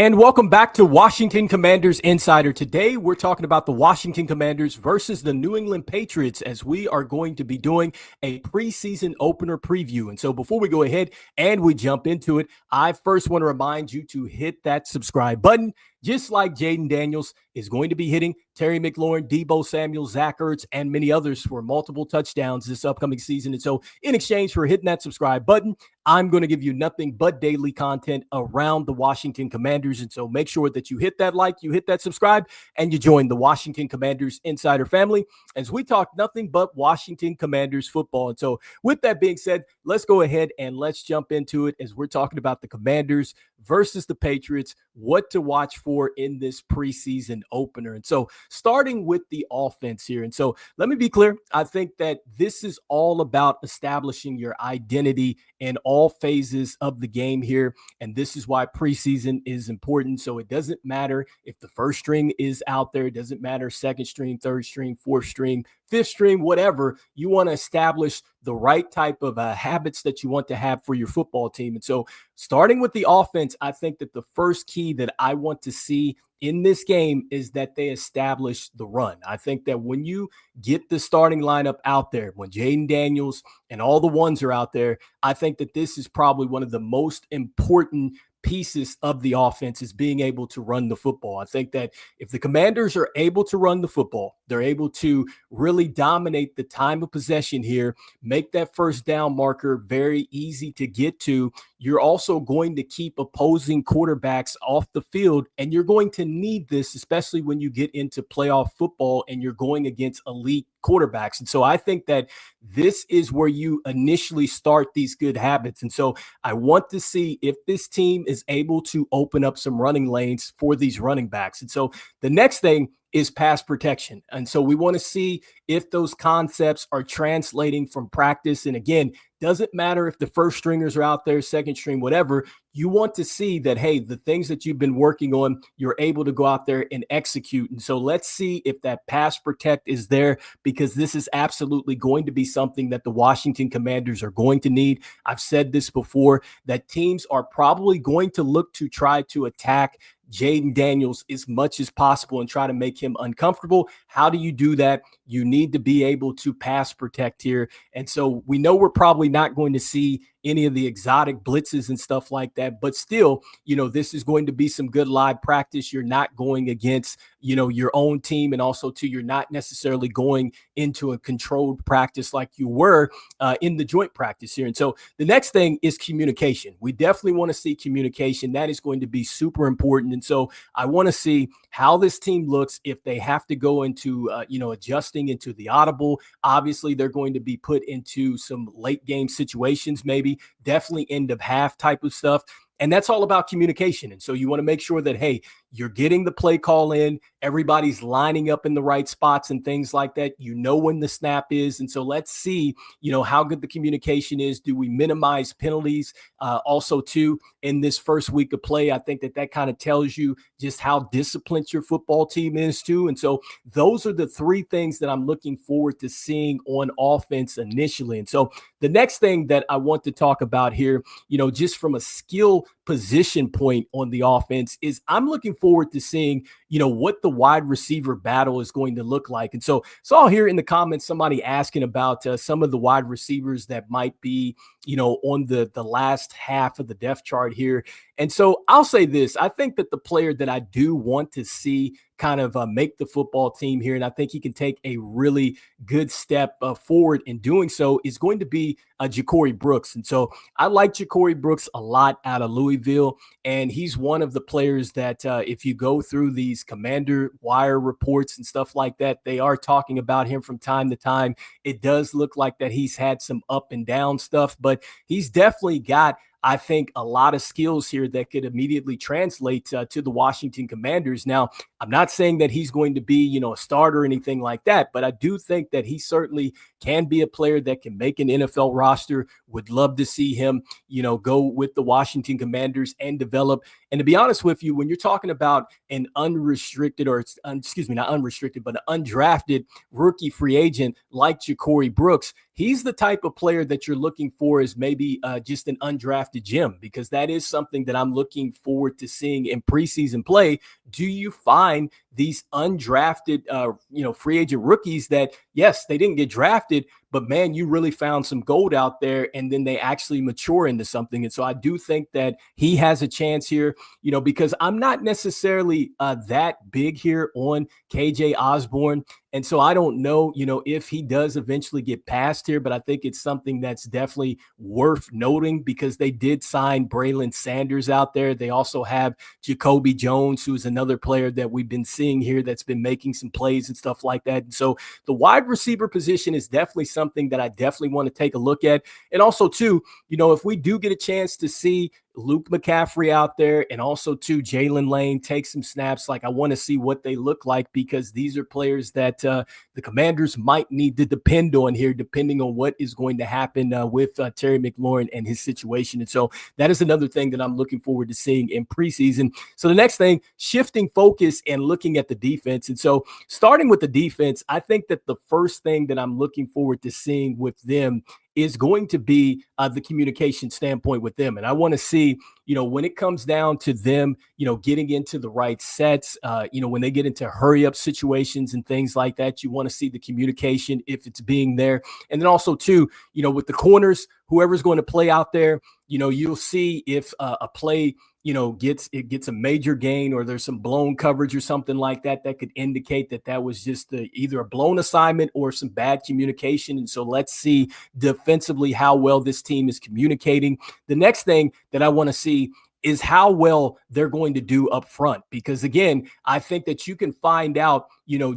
And welcome back to Washington Commanders Insider. Today, we're talking about the Washington Commanders versus the New England Patriots, as we are going to be doing a preseason opener preview. And so before we go ahead and we jump into it, I first want to remind you to hit that subscribe button, just like Jaden Daniels is going to be hitting Terry McLaurin, Deebo Samuel, Zach Ertz, and many others for multiple touchdowns this upcoming season. And so in exchange for hitting that subscribe button, I'm going to give you nothing but daily content around the Washington Commanders. And so make sure that you hit that like, you hit that subscribe, and you join the Washington Commanders Insider family as we talk nothing but Washington Commanders football. And so with that being said, let's go ahead and let's jump into it as we're talking about the Commanders versus the Patriots, what to watch for in this preseason opener. And so starting with the offense here. And so let me be clear. I think that this is all about establishing your identity in all phases of the game here. And this is why preseason is important. So it doesn't matter if the first string is out there. It doesn't matter second string, third string, fourth string, fifth string, whatever. You want to establish the right type of habits that you want to have for your football team. And so starting with the offense, I think that the first key that I want to see in this game is that they establish the run. I think that when you get the starting lineup out there, when Jaden Daniels and all the ones are out there, I think that this is probably one of the most important pieces of the offense is being able to run the football. I think that if the Commanders are able to run the football, they're able to really dominate the time of possession here, make that first down marker very easy to get to. You're also going to keep opposing quarterbacks off the field, and you're going to need this, especially when you get into playoff football and you're going against elite quarterbacks. And so I think that this is where you initially start these good habits. And so I want to see if this team is able to open up some running lanes for these running backs. And so the next thing is pass protection. And so we want to see if those concepts are translating from practice. And again, doesn't matter if the first stringers are out there, second string, whatever. You want to see that, hey, the things that you've been working on, you're able to go out there and execute. And so let's see if that pass protect is there, because this is absolutely going to be something that the Washington Commanders are going to need. I've said this before, that teams are probably going to look to try to attack Jaden Daniels as much as possible and try to make him uncomfortable. How do you do that? You need to be able to pass protect here. And so we know we're probably not going to see any of the exotic blitzes and stuff like that, but still, this is going to be some good live practice. You're not going against, your own team, and also too, you're not necessarily going into a controlled practice like you were in the joint practice here. And so the next thing is communication. We definitely want to see communication. That is going to be super important. And so I want to see how this team looks if they have to go into, adjusting into the audible. Obviously, they're going to be put into some late game situations, maybe definitely end of half type of stuff. And that's all about communication. And so you want to make sure that, hey, you're getting the play call in, everybody's lining up in the right spots and things like that. You know when the snap is. And so let's see, how good the communication is. Do we minimize penalties? Also, too, in this first week of play, I think that kind of tells you just how disciplined your football team is, too. And so those are the three things that I'm looking forward to seeing on offense initially. And so the next thing that I want to talk about here, just from a skill position point on the offense, is I'm looking forward to seeing, what the wide receiver battle is going to look like. And so saw here in the comments somebody asking about some of the wide receivers that might be, on the last half of the depth chart here. And so I'll say this, I think that the player that I do want to see kind of make the football team here, and I think he can take a really good step forward in doing so, is going to be Ja'Cory Brooks. And so I like Ja'Cory Brooks a lot out of Louisville, and he's one of the players that if you go through these Commander Wire reports and stuff like that, they are talking about him from time to time. It does look like that he's had some up and down stuff, but he's definitely got, I think, a lot of skills here that could immediately translate to the Washington Commanders. Now, I'm not saying that he's going to be, a starter or anything like that, but I do think that he certainly can be a player that can make an NFL roster. Would love to see him, go with the Washington Commanders and develop. And to be honest with you, when you're talking about an unrestricted, or excuse me, not unrestricted, but an undrafted rookie free agent like Ja'Cory Brooks, he's the type of player that you're looking for as maybe just an undrafted gem, because that is something that I'm looking forward to seeing in preseason play. Do you find these undrafted, free agent rookies that, yes, they didn't get drafted, but man, you really found some gold out there, and then they actually mature into something. And so I do think that he has a chance here, because I'm not necessarily that big here on KJ Osborne. And so I don't know, if he does eventually get passed here, but I think it's something that's definitely worth noting, because they did sign Braylon Sanders out there. They also have Jacoby Jones, who's another player that we've been seeing here that's been making some plays and stuff like that. And so the wide receiver position is definitely something that I definitely want to take a look at. And also too, if we do get a chance to see Luke McCaffrey out there, and also too Jalen Lane take some snaps, like I want to see what they look like, because these are players that the Commanders might need to depend on here, depending on what is going to happen with Terry McLaurin and his situation. And so that is another thing that I'm looking forward to seeing in preseason. So the next thing, shifting focus and looking at the defense. And so starting with the defense, I think that the first thing that I'm looking forward to seeing with them is going to be the communication standpoint with them. And I want to see, when it comes down to them, getting into the right sets, when they get into hurry up situations and things like that, you want to see the communication, if it's being there. And then also too, with the corners, whoever's going to play out there, you'll see if a play, gets a major gain, or there's some blown coverage or something like that, that could indicate that that was just either a blown assignment or some bad communication. And so let's see defensively how well this team is communicating. The next thing that I want to see is how well they're going to do up front. Because again, I think that you can find out,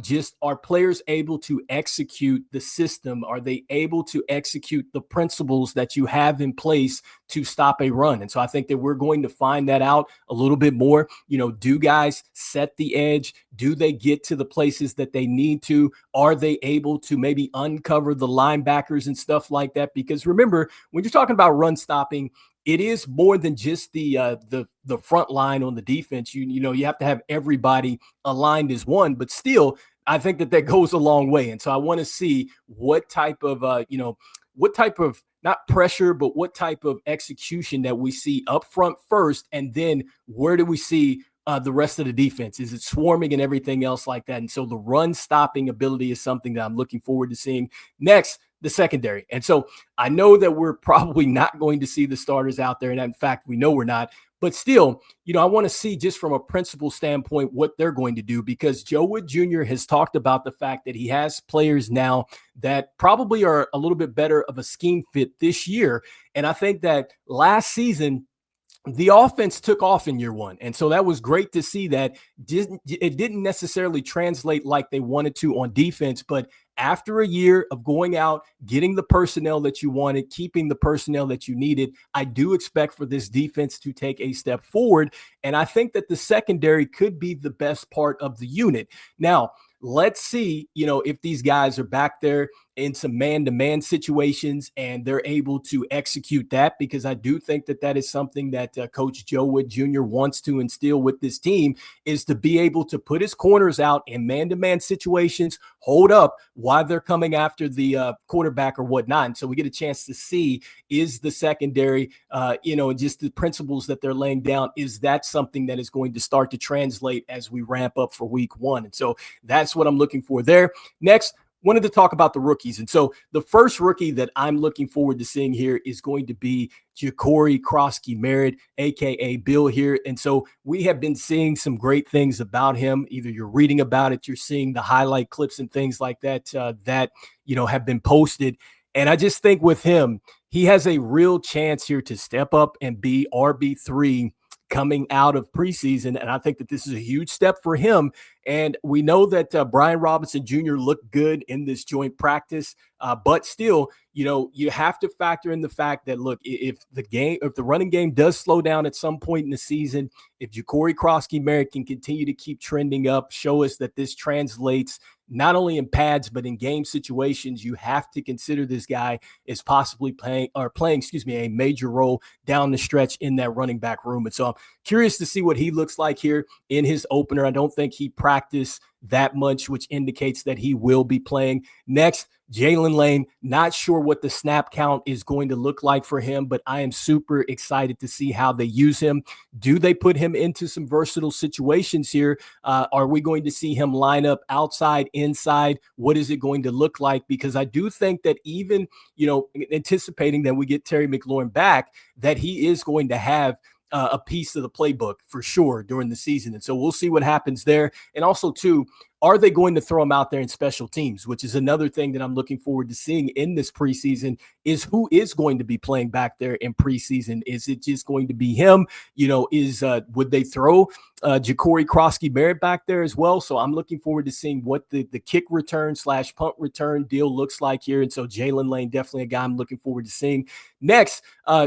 just are players able to execute the system? Are they able to execute the principles that you have in place to stop a run? And so I think that we're going to find that out a little bit more. Do guys set the edge? Do they get to the places that they need to? Are they able to maybe uncover the linebackers and stuff like that? Because remember, when you're talking about run stopping, it is more than just the front line on the defense. You have to have everybody aligned as one, but still, I think that goes a long way. And so I want to see what type of not pressure, but what type of execution that we see up front first, and then where do we see the rest of the defense? Is it swarming and everything else like that? And so the run stopping ability is something that I'm looking forward to seeing. Next, the secondary. And so I know that we're probably not going to see the starters out there. And in fact, we know we're not. But still, I want to see, just from a principle standpoint, what they're going to do, because Joe Whitt Jr. has talked about the fact that he has players now that probably are a little bit better of a scheme fit this year. And I think that last season, the offense took off in year one. And so that was great to see that it didn't necessarily translate like they wanted to on defense, but after a year of going out, getting the personnel that you wanted, keeping the personnel that you needed, I do expect for this defense to take a step forward. And I think that the secondary could be the best part of the unit. Now, let's see, if these guys are back there in some man-to-man situations and they're able to execute that, because I do think that is something that Coach Joe Whitt Jr. wants to instill with this team, is to be able to put his corners out in man-to-man situations, hold up while they're coming after the quarterback or whatnot. And so we get a chance to see, is the secondary, just the principles that they're laying down, is that something that is going to start to translate as we ramp up for week one? And so that's what I'm looking for there. Next, wanted to talk about the rookies. And so the first rookie that I'm looking forward to seeing here is going to be Jacory Krosky-Merritt, a.k.a. Bill here. And so we have been seeing some great things about him. Either you're reading about it, you're seeing the highlight clips and things like that have been posted. And I just think with him, he has a real chance here to step up and be RB3 coming out of preseason. And I think that this is a huge step for him. And we know that Brian Robinson Jr. looked good in this joint practice, but still, you have to factor in the fact that, look, if the running game does slow down at some point in the season, if Ja'Cory Crosky-Merritt can continue to keep trending up, show us that this translates not only in pads, but in game situations, you have to consider this guy is possibly playing, a major role down the stretch in that running back room. And so I'm curious to see what he looks like here in his opener. I don't think he practiced that much, which indicates that he will be playing. Next, Jalen Lane, not sure what the snap count is going to look like for him, but I am super excited to see how they use him. Do they put him into some versatile situations here? Are we going to see him line up outside, inside? What is it going to look like? Because I do think that even, anticipating that we get Terry McLaurin back, that he is going to have a piece of the playbook for sure during the season. And so we'll see what happens there. And also, too, are they going to throw him out there in special teams, which is another thing that I'm looking forward to seeing in this preseason, is who is going to be playing back there in preseason. Is it just going to be him? Would they throw Ja'Cory Crosky-Merritt back there as well? So I'm looking forward to seeing what the kick return / punt return deal looks like here. And so Jalen Lane, definitely a guy I'm looking forward to seeing. Next,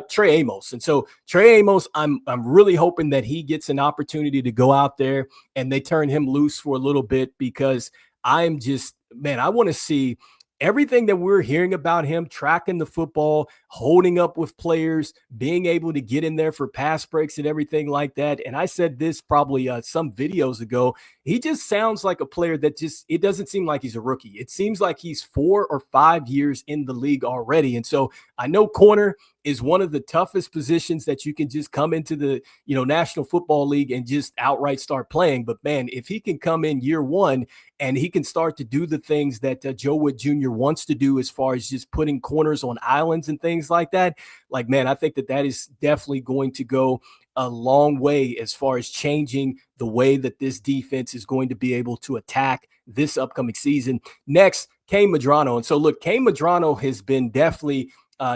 Trey Amos. And so Trey Amos, I'm really hoping that he gets an opportunity to go out there and they turn him loose for a little bit, because I want to see everything that we're hearing about him, tracking the football, holding up with players, being able to get in there for pass breaks and everything like that. And I said this probably some videos ago. He just sounds like a player that it doesn't seem like he's a rookie. It seems like he's 4 or 5 years in the league already. And so I know corner is one of the toughest positions that you can just come into the, National Football League and just outright start playing. But man, if he can come in year one and he can start to do the things that Joe Whitt Jr. wants to do, as far as just putting corners on islands and things like that, man, I think that is definitely going to go a long way as far as changing the way that this defense is going to be able to attack this upcoming season. Next, Kane Madano. And so, look, Kane Madano has been definitely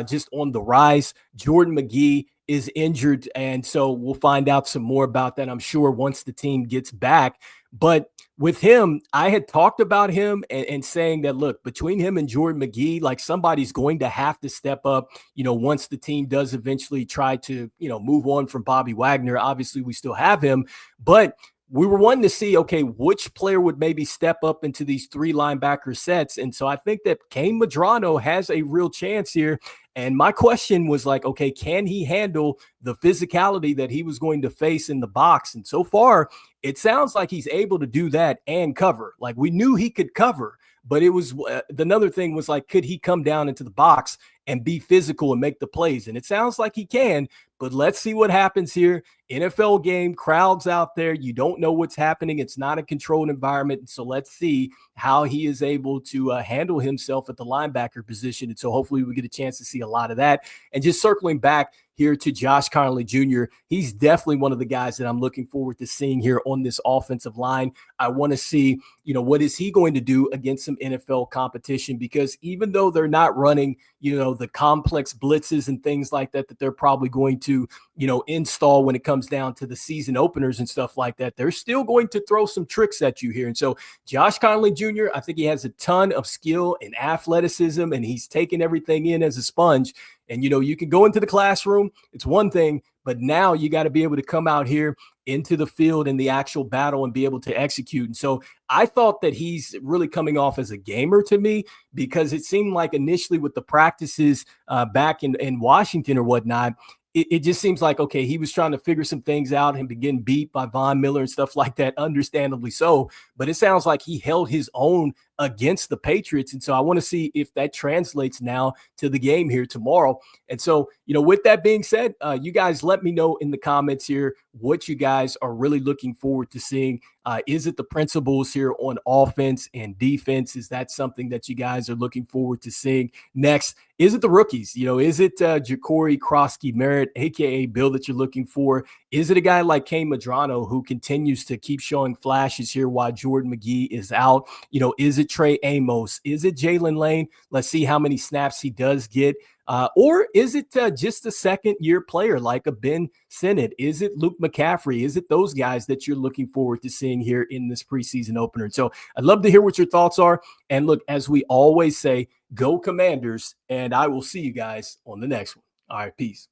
just on the rise. Jordan McGee is injured, and so we'll find out some more about that, I'm sure, once the team gets back. But with him, I had talked about him and saying that, look, between him and Jordan McGee, somebody's going to have to step up, once the team does eventually try to, move on from Bobby Wagner. Obviously, we still have him, but we were wanting to see, okay, which player would maybe step up into these 3 linebacker sets. And so I think that Kane Madano has a real chance here. And my question was okay, can he handle the physicality that he was going to face in the box? And so far, it sounds like he's able to do that and cover. We knew he could cover, but it was another thing was could he come down into the box and be physical and make the plays? And it sounds like he can, but let's see what happens here. NFL game, crowds out there. You don't know what's happening. It's not a controlled environment. So let's see how he is able to handle himself at the linebacker position. And so hopefully we get a chance to see a lot of that. And just circling back here to Josh Connley Jr., he's definitely one of the guys that I'm looking forward to seeing here on this offensive line. I want to see, what is he going to do against some NFL competition? Because even though they're not running, the complex blitzes and things like that they're probably going to, install when it comes down to the season openers and stuff like that, they're still going to throw some tricks at you here. And so Josh Connley Jr., I think he has a ton of skill and athleticism, and he's taking everything in as a sponge. And, you can go into the classroom, it's one thing, but now you got to be able to come out here into the field in the actual battle and be able to execute. And so I thought that he's really coming off as a gamer to me, because it seemed like initially with the practices back in Washington or whatnot, it just seems like, okay, he was trying to figure some things out and begin beat by Von Miller and stuff like that, understandably so. But it sounds like he held his own against the Patriots. And so I want to see if that translates now to the game here tomorrow. And so, with that being said, you guys let me know in the comments here what you guys are really looking forward to seeing. Is it the principles here on offense and defense? Is that something that you guys are looking forward to seeing? Next, is it the rookies? Is it Ja'Cory Crosky-Merritt, a.k.a. Bill, that you're looking for? Is it a guy like Kane Madano who continues to keep showing flashes here while Jordan McGee is out? Is it Trey Amos? Is it Jalen Lane? Let's see how many snaps he does get. Or is it just a second-year player like a Ben Sinnott? Is it Luke McCaffrey? Is it those guys that you're looking forward to seeing here in this preseason opener? So I'd love to hear what your thoughts are. And look, as we always say, go Commanders, and I will see you guys on the next one. All right, peace.